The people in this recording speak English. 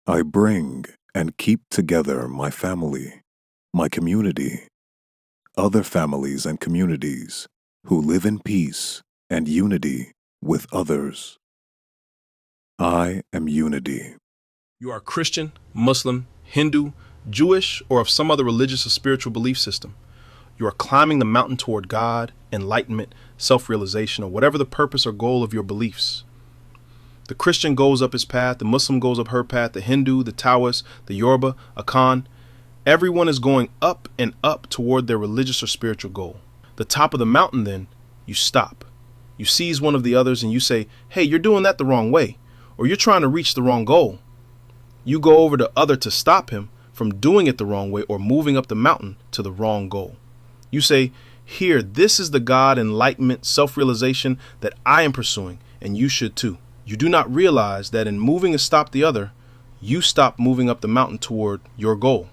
I bring and keep together my family, my community, other families and communities who live in peace and unity with others. I am unity. You are Christian, Muslim, Hindu, Jewish, or of some other religious or spiritual belief system. You are climbing the mountain toward God, enlightenment, self-realization, or whatever the purpose or goal of your beliefs. The Christian goes up his path, the Muslim goes up her path, the Hindu, the Taoist, the Yoruba, Akan. Everyone is going up and up toward their religious or spiritual goal. The top of the mountain, then, you stop. You seize one of the others and you say, hey, you're doing that the wrong way, or you're trying to reach the wrong goal. You go over to other to stop him from doing it the wrong way or moving up the mountain to the wrong goal. You say, here, this is the God, enlightenment, self-realization that I am pursuing, and you should too. You do not realize that in moving to stop the other, you stop moving up the mountain toward your goal.